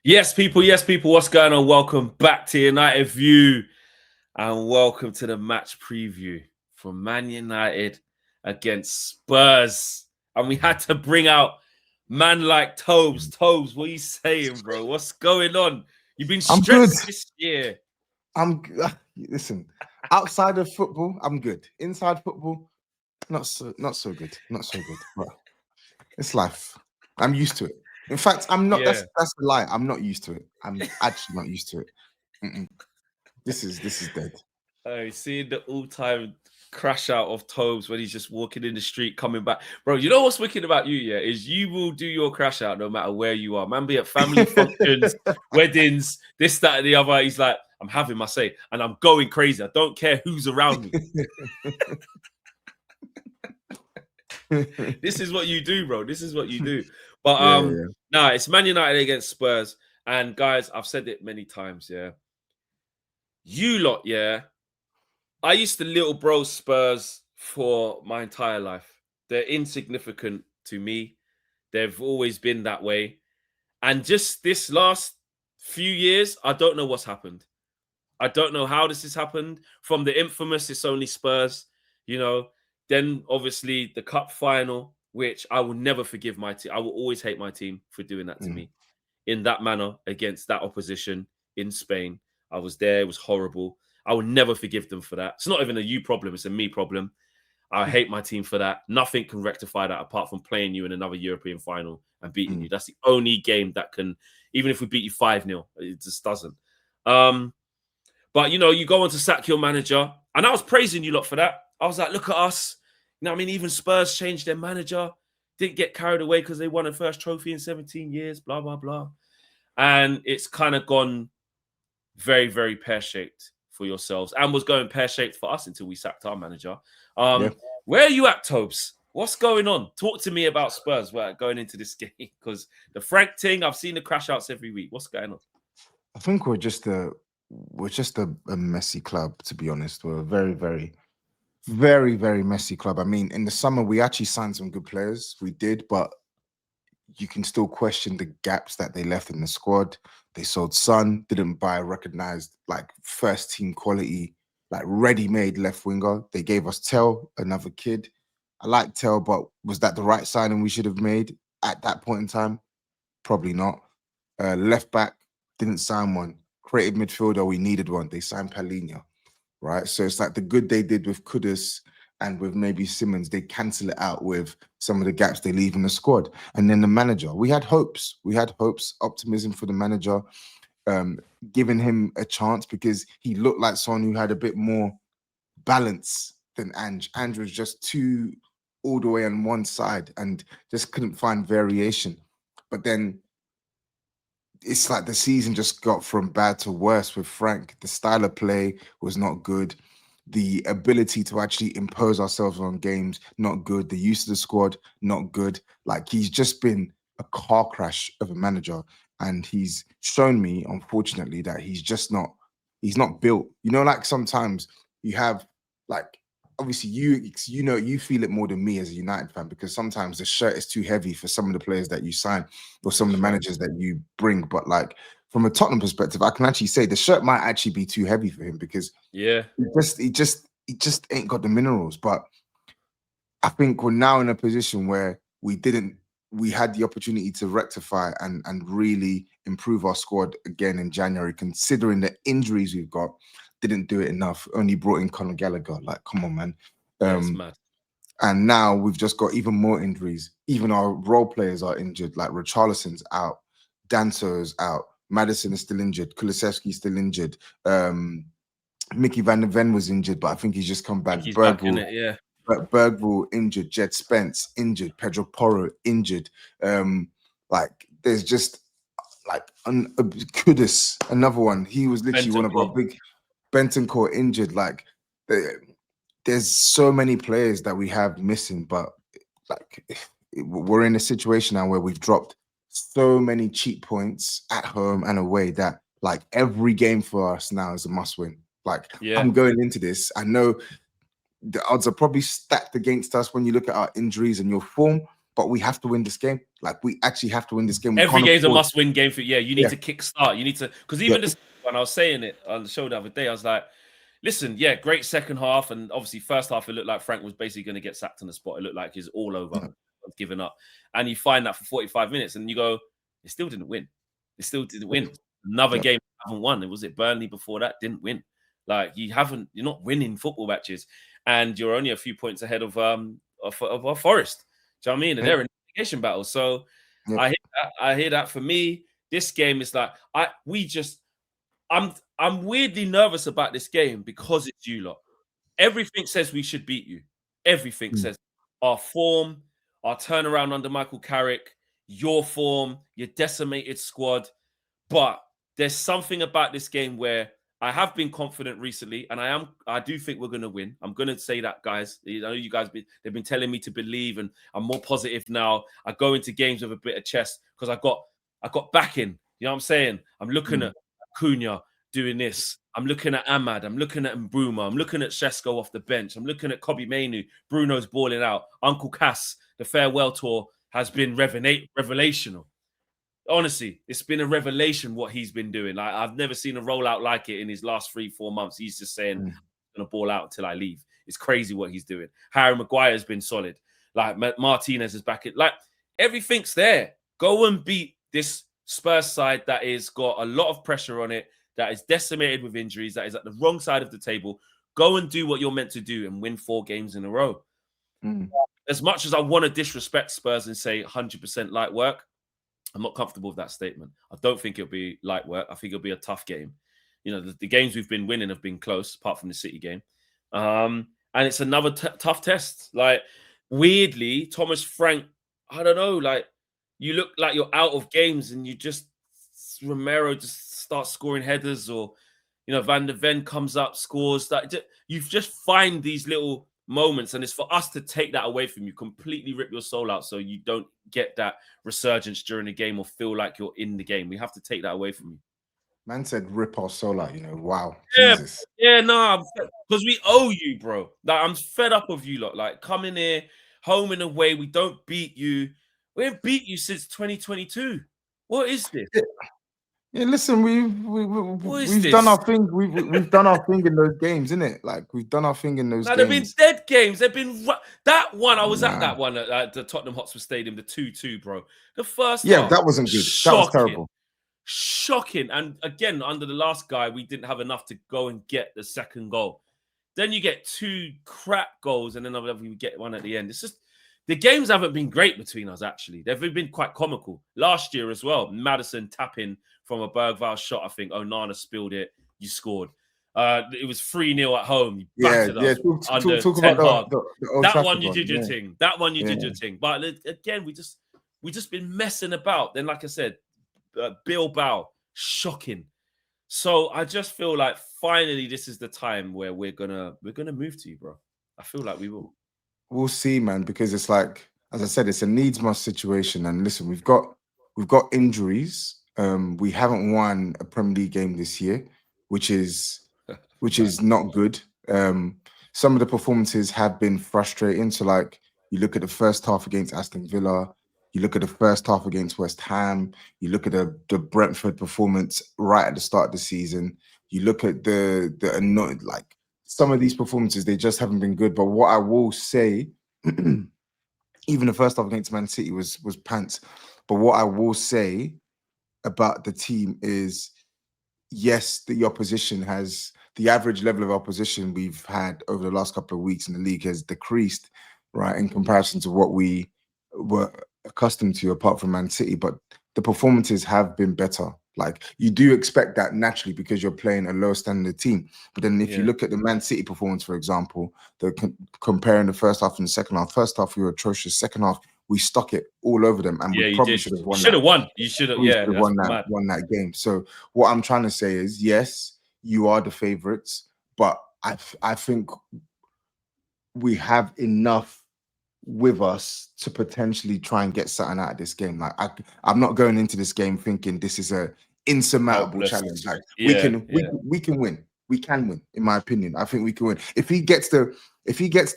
Yes, people, what's going on? Welcome back to United View and welcome to the match preview for Man United against Spurs. And we had to bring out man like Tobs. Tobs, what are you saying, bro? What's going on? You've been I'm good. stressed this year. Listen, outside of football, I'm good. Inside football, not so good. Not so good. But it's life. I'm used to it. In fact, I'm not. Yeah. That's a lie. I'm not used to it. I'm actually not used to it. Mm-mm. This is dead. Oh, seeing the all-time crash out of Tobes when he's just walking in the street coming back. Bro, you know what's wicked about you, yeah? Is you will do your crash out no matter where you are. Man, be at family functions, weddings, this, that, and the other. He's like, I'm having my say and I'm going crazy. I don't care who's around me. This is what you do, bro. This is what you do. But nah, it's Man United against Spurs. And guys, I've said it many times, yeah. You lot, yeah. I used to little bro Spurs for my entire life. They're insignificant to me. They've always been that way. And just this last few years, I don't know what's happened. I don't know how this has happened. From the infamous, it's only Spurs, you know. Then obviously the cup final, which I will never forgive my team. I will always hate my team for doing that to me in that manner against that opposition in Spain. I was there. It was horrible. I will never forgive them for that. It's not even a you problem. It's a me problem. I hate my team for that. Nothing can rectify that apart from playing you in another European final and beating you. That's the only game that can, even if we beat you 5-0, it just doesn't. But, you know, you go on to sack your manager. And I was praising you lot for that. I was like, look at us. You know what I mean? Even Spurs changed their manager. Didn't get carried away because they won a first trophy in 17 years, blah, blah, blah. And it's kind of gone very, very pear-shaped for yourselves and was going pear-shaped for us until we sacked our manager. Where are you at, Tobes? What's going on? Talk to me about Spurs going into this game because the Frank thing, I've seen the crash outs every week. What's going on? I think we're just a messy club, to be honest. We're a very, very, very, very messy club. I mean, in the summer, we actually signed some good players. We did, but you can still question the gaps that they left in the squad. They sold Son, didn't buy recognized like first team quality, like ready-made left winger. They gave us Tell, another kid. I like Tell, but was that the right signing we should have made at that point in time? Probably not. Left back, didn't sign one. Creative midfielder, we needed one. They signed Palhinha, right? So it's like the good they did with Kudus and with maybe Simmons, they cancel it out with some of the gaps they leave in the squad. And then the manager, we had hopes, optimism for the manager, giving him a chance because he looked like someone who had a bit more balance than Ange. Ange was just too all the way on one side and just couldn't find variation. But then it's like the season just got from bad to worse with Frank. The style of play was not good. The ability to actually impose ourselves on games, not good. The use of the squad, not good. Like he's just been a car crash of a manager. And he's shown me, unfortunately, that he's not built. You know, like sometimes you have like, obviously you feel it more than me as a United fan because sometimes the shirt is too heavy for some of the players that you sign or some of the managers that you bring. But like from a Tottenham perspective, I can actually say the shirt might actually be too heavy for him because he just ain't got the minerals. But I think we're now in a position where we had the opportunity to rectify and really improve our squad again in January, considering the injuries we've got. Didn't do it enough. Only brought in Conor Gallagher. Like, come on, man. That's mad. And now we've just got even more injuries. Even our role players are injured. Like Richarlison's out, Danso's out, Maddison is still injured, Kulusevski's still injured. Mickey van der Ven was injured, but I think he's just come back. Bergvall injured, Jed Spence injured, Pedro Porro injured. Like there's just like Kudus, another one. He was literally one of our big Bentancur injured. Like there's so many players that we have missing, but like we're in a situation now where we've dropped so many cheap points at home and away that like every game for us now is a must win. Like I'm going into this, I know the odds are probably stacked against us when you look at our injuries and your form, but we have to win this game. Like, we actually have to win this game. We Every can't game's a afford... must-win game for you need to kickstart. You need to, because even this when I was saying it on the show the other day, I was like, listen, great second half, and obviously first half it looked like Frank was basically going to get sacked on the spot. It looked like he's all over, given up, and you find that for 45 minutes, and you go, it still didn't win. It still didn't win. Another game you haven't won. Was it Burnley before that? Didn't win. Like, you're not winning football matches, and you're only a few points ahead of Forest. Do you know what I mean? And they're in a relegation battle. So I hear that. For me, this game is like I'm weirdly nervous about this game because it's you lot. Everything says we should beat you. Everything says our form, our turnaround under Michael Carrick, your form, your decimated squad. But there's something about this game where I have been confident recently, and I do think we're going to win. I'm going to say that, guys. You know, you guys, they've been telling me to believe, and I'm more positive now. I go into games with a bit of chest because I got backing. You know what I'm saying? I'm looking at Cunha doing this. I'm looking at Ahmad. I'm looking at Mbuma. I'm looking at Shesko off the bench. I'm looking at Kobe Mainu. Bruno's balling out. Uncle Cass, the farewell tour has been revelational. Honestly, it's been a revelation what he's been doing. Like, I've never seen a rollout like it in his last 3-4 months. He's just saying, I'm going to ball out until I leave. It's crazy what he's doing. Harry Maguire's been solid. Like, Martinez is back. Like, everything's there. Go and beat this Spurs side that is got a lot of pressure on it, that is decimated with injuries, that is at the wrong side of the table. Go and do what you're meant to do and win 4 games in a row. As much as I want to disrespect Spurs and say 100% light work, I'm not comfortable with that statement. I don't think it'll be light work. I think it'll be a tough game. You know, the games we've been winning have been close, apart from the City game. And it's another tough test. Like, weirdly, Thomas Frank, I don't know, like, you look like you're out of games and Romero just starts scoring headers, or, you know, Van der Ven comes up, scores. You just find these little moments, and it's for us to take that away from you, completely rip your soul out so you don't get that resurgence during the game or feel like you're in the game. We have to take that away from you. Man said rip our soul out, you know. Wow. Yeah, Jesus. yeah, no, because we owe you, bro. Like, I'm fed up of you lot. Like, coming here, home and away, we don't beat you. We haven't beat you since 2022. What is this? Yeah, listen, we've done our thing. We've done our thing in those games, innit? Like, we've done our thing in those games. They've been dead games. They've been that one. I was at that one at the Tottenham Hotspur Stadium, the 2-2, bro. The first half, that wasn't good. That was terrible. Shocking. And again, under the last guy, we didn't have enough to go and get the second goal. Then you get 2 crap goals, and then we get one at the end. It's just, the games haven't been great between us, actually. They've been quite comical. Last year as well, Maddison tapping from a Bergvall shot, I think. Onana spilled it. You scored. It was 3-0 at home. You battered us under talk 10 about hard. That one you did your thing. That one you did your thing. But again, we just been messing about. Then, like I said, Bilbao, shocking. So I just feel like finally this is the time where we're gonna move to you, bro. I feel like we will. We'll see, man, because it's like, as I said, it's a needs must situation. And listen, we've got injuries. We haven't won a Premier League game this year, which is not good. Some of the performances have been frustrating. So, like, you look at the first half against Aston Villa, you look at the first half against West Ham, you look at the Brentford performance right at the start of the season, you look at the annoying, like, some of these performances, they just haven't been good. But what I will say, even the first half against Man City was pants. But what I will say about the team is, yes, the opposition has, the average level of opposition we've had over the last couple of weeks in the league has decreased, right, in comparison to what we were accustomed to, apart from Man City. But the performances have been better. Like, you do expect that naturally because you're playing a low standard team. But then if you look at the Man City performance, for example, comparing the first half and the second half, first half we were atrocious. Second half, we stuck it all over them, and we probably should have won. You should have won that game. So what I'm trying to say is, yes, you are the favourites, but I think we have enough with us to potentially try and get something out of this game. Like, I'm not going into this game thinking this is a insurmountable challenge. Like, we can win. We can win, in my opinion. I think we can win. If he gets the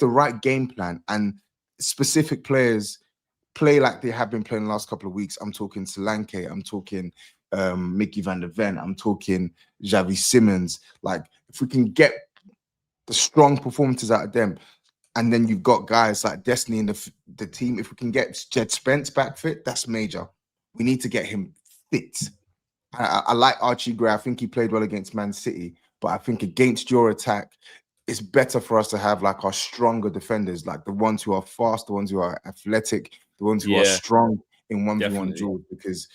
right game plan and specific players play like they have been playing the last couple of weeks. I'm talking Solanke, I'm talking Mickey van der Ven, I'm talking Xavi Simons. Like, if we can get the strong performances out of them, and then you've got guys like Destiny in the team. If we can get Jed Spence back fit, that's major. We need to get him fit. I like Archie Gray. I think he played well against Man City, but I think against your attack, it's better for us to have like our stronger defenders, like the ones who are fast, the ones who are athletic, the ones who are strong in 1v1 duels. Because,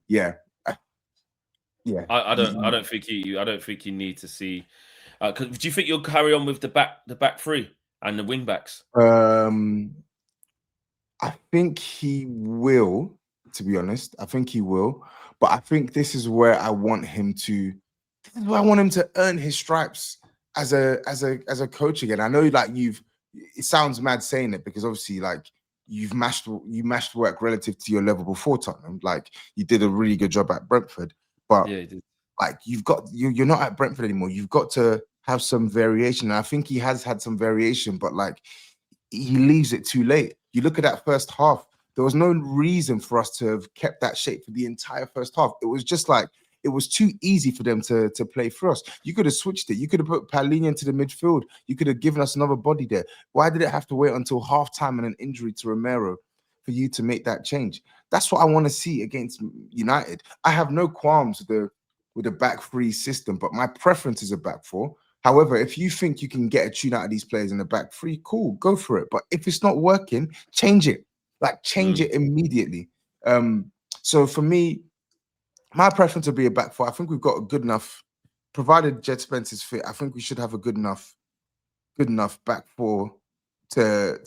yeah. I don't think you need to see. Do you think you'll carry on with the back three and the wing backs? I think he will. To be honest, I think he will. But I think this is where I want him to. This is where I want him to earn his stripes as a coach again. I know, like, it sounds mad saying it, because obviously, like, you mashed work relative to your level before Tottenham. Like, you did a really good job at Brentford, but like, you're not at Brentford anymore. You've got to have some variation. And I think he has had some variation, but like, he leaves it too late. You look at that first half, there was no reason for us to have kept that shape for the entire first half. It was just like, it was too easy for them to play for us. You could have switched it. You could have put Paulinho into the midfield. You could have given us another body there. Why did it have to wait until halftime and an injury to Romero for you to make that change? That's what I want to see against United. I have no qualms with the back three system, but my preference is a back four. However, if you think you can get a tune out of these players in the back three, cool, go for it. But if it's not working, change it. Like, change it immediately. So for me, my preference would be a back four. I think we've got a good enough, provided Jed Spence is fit, I think we should have a good enough back four to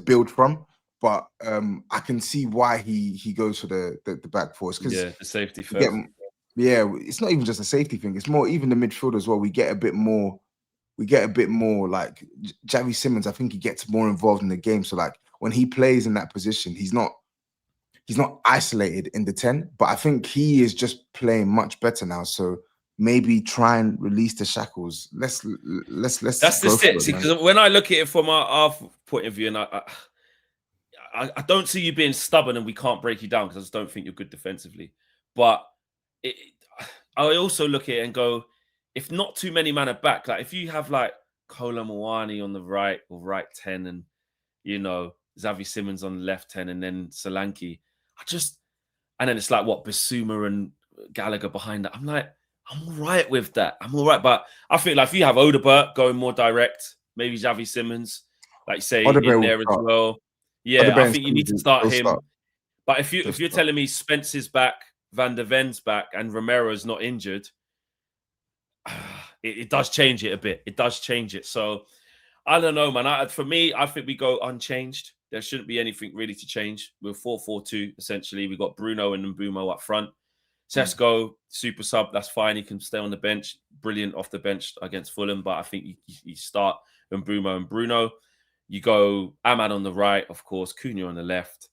build from. But I can see why he goes for the back fours, because the safety first. It's not even just a safety thing. It's more even the midfield as well. We get a bit more like Xavi Simons. I think he gets more involved in the game. So like, when he plays in that position, he's not isolated in the 10, but I think he is just playing much better now. So maybe try and release the shackles. Let's. That's the step. Because when I look at it from our point of view, and I don't see you being stubborn and we can't break you down, because I just don't think you're good defensively. But I also look at it and go, if not too many men are back, like if you have like Kola Mwani on the right or right 10, and Xavi Simons on the left 10, and then Solanke, and then it's like what, Bissouma and Gallagher behind that. I'm like, I'm all right with that. I'm all right. But I think like if you have Odegaard going more direct, maybe Xavi Simons, like you say, in there as well. Yeah, I think you need to start him. But if you're telling me Spence is back, Van der Ven's back, and Romero's not injured, it does change it a bit. It does change it. So I don't know, man. For me, I think we go unchanged. There shouldn't be anything really to change. We're 4-4-2, essentially. We got Bruno and Mbeumo up front. Sesko, super sub, that's fine. He can stay on the bench. Brilliant off the bench against Fulham. But I think you start Mbeumo and Bruno. You go Ahmad on the right, of course. Cunha on the left.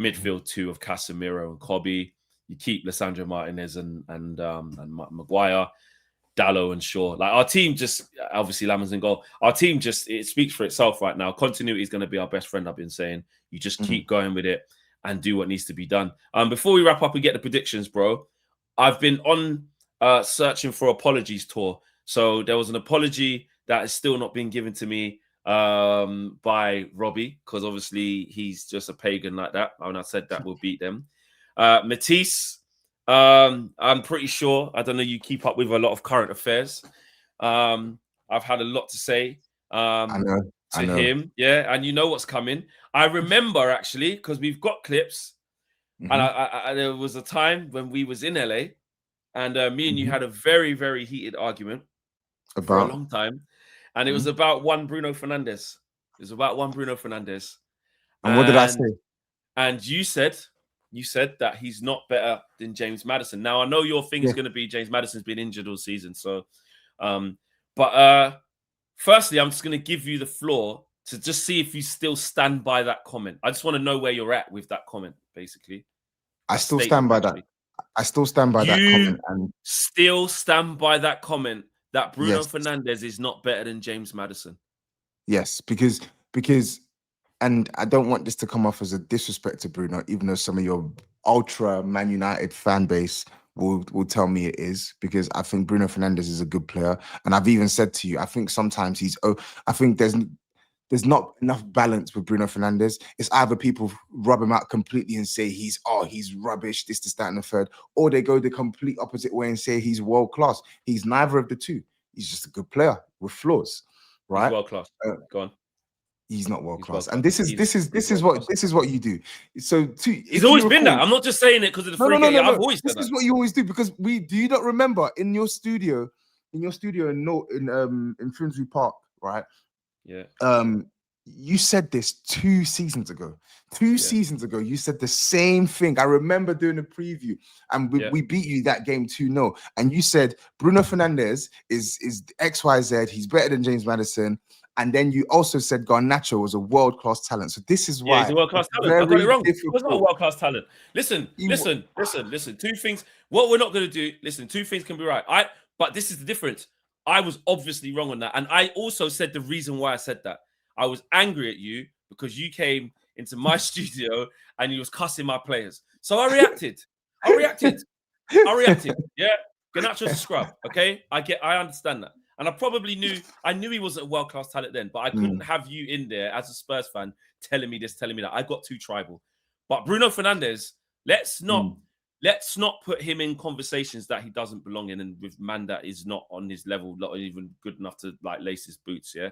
Midfield two of Casemiro and Kobe. You keep Lissandro Martinez and Maguire. Dallo and Shaw. Like, our team just, obviously Lammers in goal. Our team just, it speaks for itself right now. Continuity is going to be our best friend, I've been saying. You just keep going with it and do what needs to be done. Before we wrap up and get the predictions, bro, I've been on searching for apologies tour. So there was an apology that is still not being given to me by Robbie, because obviously he's just a pagan like that. When I said that, we'll beat them. Matisse, I'm pretty sure, I don't know, you keep up with a lot of current affairs. I've had a lot to say I know. Him. Yeah, and you know what's coming. I remember, actually, because we've got clips, and I there was a time when we was in LA, and me and you had a very, very heated argument for a long time, and it was about one Bruno Fernandes. It was about one Bruno Fernandes. And what did I say? And you said that he's not better than James Maddison. Now, I know your thing is going to be James Maddison's been injured all season. So, firstly, I'm just going to give you the floor to just see if you still stand by that comment. I just want to know where you're at with that comment, basically. I still stand by that. I still stand by that comment. And still stand by that comment that Bruno Fernandes is not better than James Maddison. Yes, because and I don't want this to come off as a disrespect to Bruno, even though some of your ultra Man United fan base will tell me it is, because I think Bruno Fernandes is a good player. And I've even said to you, I think sometimes I think there's not enough balance with Bruno Fernandes. It's either people rub him out completely and say he's rubbish, this, that, and the third, or they go the complete opposite way and say he's world class. He's neither of the two. He's just a good player with flaws, right? He's world class. Go on. He's not world class, and this is what you do. So he's always been that. I'm not just saying it because of the free game. I've always this is what you always do, because do you not remember in your studio in Finsbury Park, right? Yeah. You said this 2 seasons ago. 2 seasons ago, you said the same thing. I remember doing a preview, and we beat you that game 2-0. And you said Bruno Fernandes is XYZ. He's better than James Maddison. And then you also said Garnacho was a world-class talent. So this is why he's a world-class talent. I got it wrong. He was not a world-class talent. Listen. 2 things. What we're not going to do. Listen, 2 things can be right. But this is the difference. I was obviously wrong on that. And I also said the reason why I said that. I was angry at you because you came into my studio and you was cussing my players. So I reacted. Yeah. Garnacho's a scrub. Okay. I understand that. And I knew he wasn't a world-class talent then, but I couldn't have you in there as a Spurs fan telling me this, telling me that. I got too tribal. But Bruno Fernandes, let's not put him in conversations that he doesn't belong in, and with man that is not on his level, not even good enough to like lace his boots. Yeah,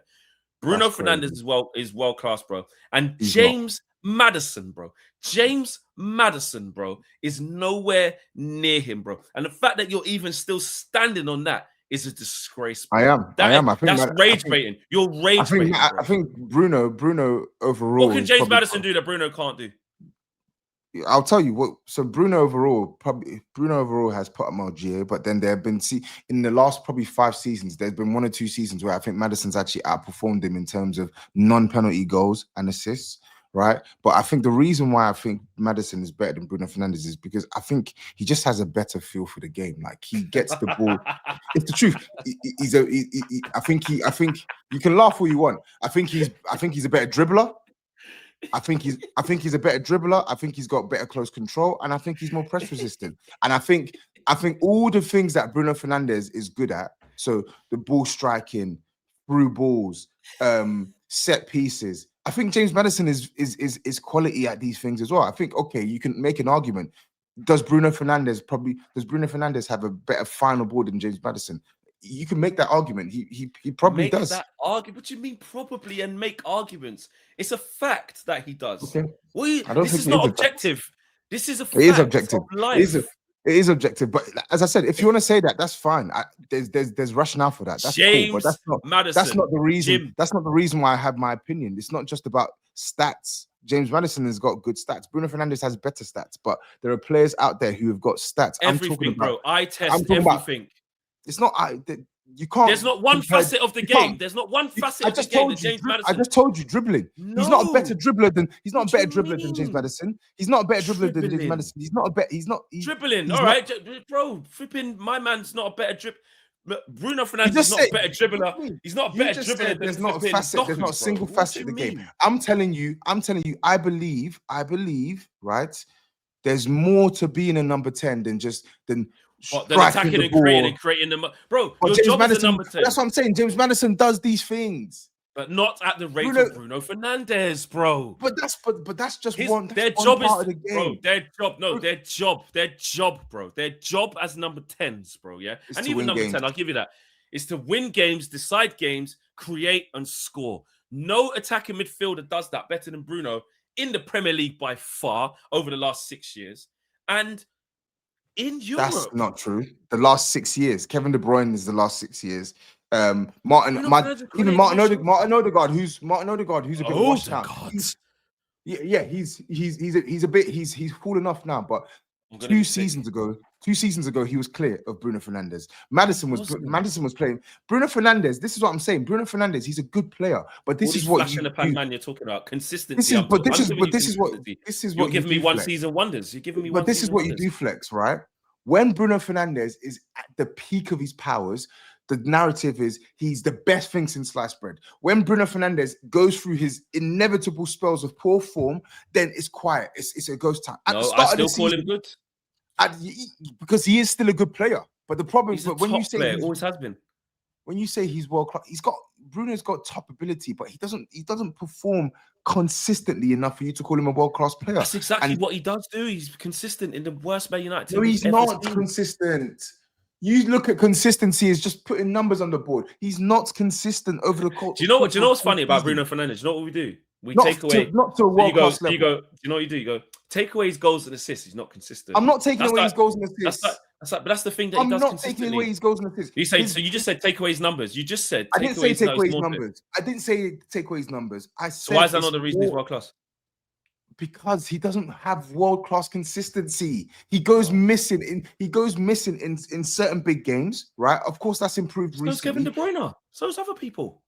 Bruno Fernandes is world class, bro. And James Madison, bro, is nowhere near him, bro. And the fact that you're even still standing on that is a disgrace, bro. I am. I think that's rage baiting. You're rage baiting. I think Bruno overall. What can James Madison do that Bruno can't do? I'll tell you what. So Bruno overall has put up more GA, but then there have been in the last probably 5 seasons, there's been 1 or 2 seasons where I think Madison's actually outperformed him in terms of non-penalty goals and assists, right? But I think the reason why I think Maddison is better than Bruno Fernandes is because I think he just has a better feel for the game. Like, he gets the ball. It's the truth. I think you can laugh all you want. I think he's a better dribbler. I think he's a better dribbler. I think he's got better close control, and I think he's more press resistant. And I think all the things that Bruno Fernandes is good at, so the ball striking, through balls, set pieces, I think James Madison is quality at these things as well. I think, okay, you can make an argument. Does Bruno Fernandes have a better final ball than James Madison? You can make that argument. He probably does. That argument. What do you mean probably and make arguments? It's a fact that he does. Okay. This is not objective. This is a fact. It is objective. Of life. It is objective. But as I said, if you want to say that, that's fine. There's rationale for that. That's James cool. But Madison. That's not the reason. Jim. That's not the reason why I have my opinion. It's not just about stats. James Madison has got good stats. Bruno Fernandes has better stats. But there are players out there who have got stats. Everything, bro. I test everything. It's not. You can't. There's not one facet of the game. There's not one facet of the game that James Madison. I just told you dribbling. No. He's not a better dribbler than. He's not a better dribbler than James Madison. He's not a better dribbler than James Madison. He's not a better. He's not dribbling. All right, bro. Flipping, my man's not a better dribble. Bruno Fernandes is not a better dribbler. He's not a better dribbler. There's not a facet. There's not a single facet of the game. I'm telling you. I believe. Right. There's more to being a number 10 than attacking and creating them, bro. Your James job Madison, is a number 10. That's what I'm saying. James Madison does these things, but not at the rate of Bruno Fernandes, bro. But that's just one. Their job is, bro. Their job, bro. Their job as number 10s, bro. Yeah, and even number 10, I'll give you that. Is to win games, decide games, create and score. No attacking midfielder does that better than Bruno in the Premier League by far over the last 6 years, and in Europe. That's not true. The last 6 years, Kevin De Bruyne is the last 6 years. Martin Odegaard, who's a bit washed out. He's cool enough now, but 2 seasons ago, he was clear of Bruno Fernandes. Madison was playing. Bruno Fernandes, this is what I'm saying. Bruno Fernandes, he's a good player, but this is what in the pan man you're talking about. Consistency. This is what you're giving me one season wonders. You're giving me one. But this is what you do flex, right? When Bruno Fernandes is at the peak of his powers, the narrative is he's the best thing since sliced bread. When Bruno Fernandes goes through his inevitable spells of poor form, then it's quiet. It's a ghost town. At the start I still of the call season, him good. Because he is still a good player. But the problem is when you say always has been. When you say he's world class, Bruno's got top ability, but he doesn't perform consistently enough for you to call him a world class player. That's exactly what he does do. He's consistent in the worst Man United team. No, he's not consistent. You look at consistency as just putting numbers on the board. He's not consistent over the course. Do you know what's funny about Bruno Fernandes? Do you know what we do? We take away not to a world class level. Do you know what you do? You go take away his goals and assists. He's not consistent. I'm not taking away his goals and assists. But that's the thing that he does consistently. I'm not taking away his goals and assists. You just said take away his numbers. You just said I didn't say take away his numbers. I didn't say take away his numbers. I said, so why is that not the reason he's world class? Because he doesn't have world class consistency. He goes missing in certain big games, right? Of course, that's improved recently. So's Kevin De Bruyne. So's other people.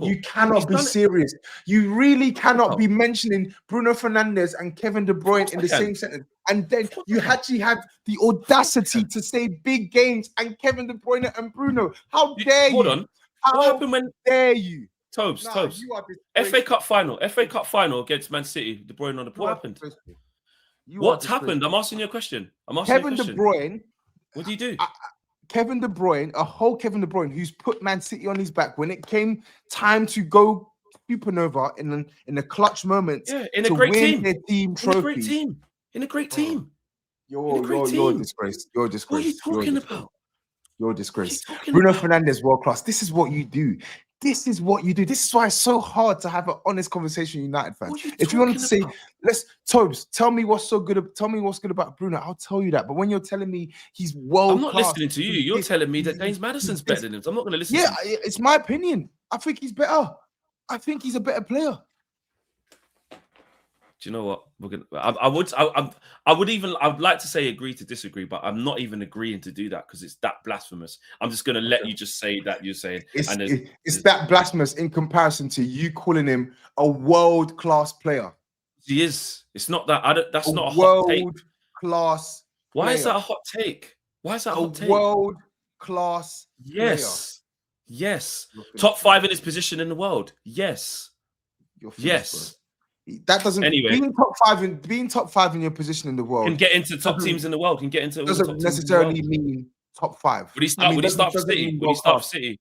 You cannot be serious. You really cannot be mentioning Bruno Fernandes and Kevin De Bruyne in the same sentence. And then you actually have the audacity to say big games and Kevin De Bruyne and Bruno. How dare you? Hold on. What happened when? Dare you? Tobs. FA Cup final against Man City. De Bruyne on the ball. What happened? What happened? I'm asking you a question. Kevin De Bruyne. What do you do? Kevin De Bruyne, Kevin De Bruyne, who's put Man City on his back when it came time to go supernova in a clutch moment in a great team. Their team trophy. In a great team. You're a disgrace. You're a disgrace. What are you talking about? You're a disgrace. Bruno Fernandes, world class. This is what you do. This is why it's so hard to have an honest conversation with United fans. If you wanted to say, Tobs, tell me what's good about Bruno, I'll tell you that. But when you're telling me he's world class, I'm not listening to you. You're telling me that James Madison's better than him. So I'm not going to listen. Yeah, it's my opinion. I think he's better. I think he's a better player. Do you know what? I would like to say agree to disagree, but I'm not even agreeing to do that because it's that blasphemous. I'm just going to let you just say that you're saying. It's that blasphemous in comparison to you calling him a world-class player. He is. It's not that. That's not a hot take. World-class. Why is that a hot take? Why is that a hot take? World-class. Yes. Player. Yes. Top 5 in his position in the world. Yes. Yes. Bro. That doesn't being top five in your position in the world can get into top teams in the world. Doesn't necessarily mean top 5. Would he start for City? Would he start for City?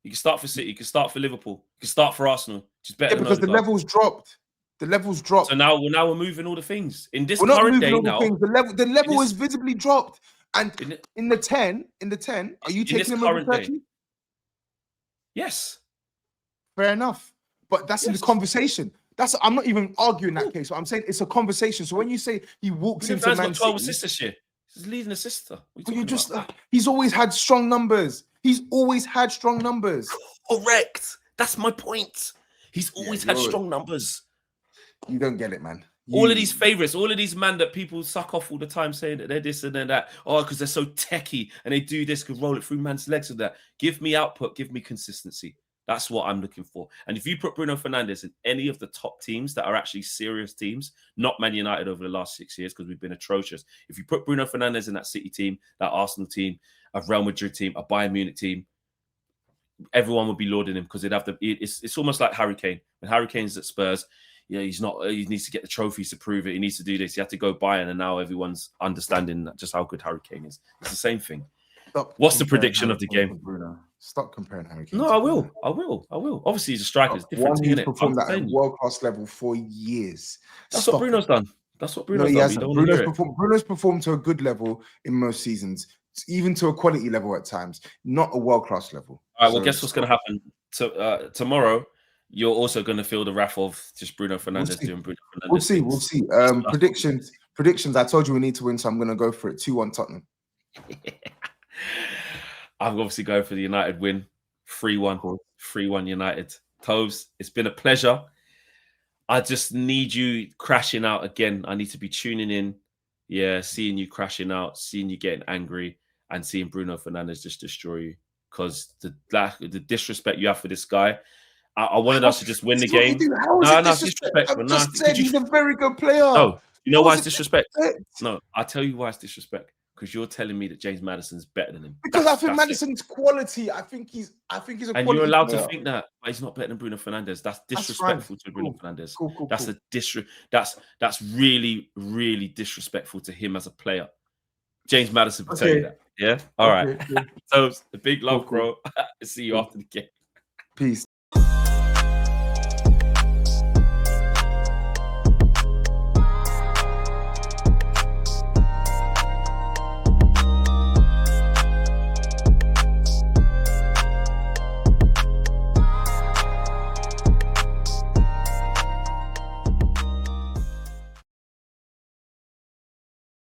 You can start for City. You can start for Liverpool. You can start for Arsenal. Which is better because the levels dropped. The levels dropped. So now we're moving all the things in this current day now. The level is visibly dropped. And in the 10, are you taking him over 30? Yes. Fair enough. But that's in the conversation. I'm not even arguing that case. But I'm saying it's a conversation. So when you say he walks into Man City, 12 assists this year. He's leading assister. He's always had strong numbers. Correct. That's my point. He's always had strong numbers. You don't get it, man. All of these favorites, all of these men that people suck off all the time saying that they're this and they're that. Oh, because they're so techie and they do this, could roll it through man's legs with that. Give me output, give me consistency. That's what I'm looking for. And if you put Bruno Fernandes in any of the top teams that are actually serious teams, not Man United over the last 6 years, because we've been atrocious. If you put Bruno Fernandes in that City team, that Arsenal team, a Real Madrid team, a Bayern Munich team, everyone would be lauding him because it's almost like Harry Kane. When Harry Kane's at Spurs, he needs to get the trophies to prove it. He needs to do this. He had to go Bayern, and now everyone's understanding just how good Harry Kane is. It's the same thing. What's the prediction of the game? Bruno. Stop comparing Harry Kane. No, I will. Obviously, he's a striker. It's different. One who's performed at a world-class level for years. That's what Bruno's done. Bruno's performed to a good level in most seasons, even to a quality level at times, not a world-class level. All right, well, guess what's going to happen? Tomorrow, you're also going to feel the wrath of just Bruno Fernandes doing Bruno Fernandes. We'll see. Predictions. I told you we need to win, so I'm going to go for it. 2-1 Tottenham. I'm obviously going for the United win. 3-1. 3-1 United. Tobs, it's been a pleasure. I just need you crashing out again. I need to be tuning in. Yeah, seeing you crashing out, seeing you getting angry, and seeing Bruno Fernandes just destroy you. Because the disrespect you have for this guy, I wanted us to just win the game. No, disrespectful. I just said he's a very good player. No, you know why it's disrespect? No, I'll tell you why it's disrespect. because you're telling me that James Maddison's better than him. Because I think Madison's quality. I think he's a quality. And you're allowed to think that, but he's not better than Bruno Fernandes. That's disrespectful to Bruno Fernandes. Cool. That's really, really disrespectful to him as a player. James Maddison would tell you that. Yeah. All right. So, big love, bro. See you after the game. Peace.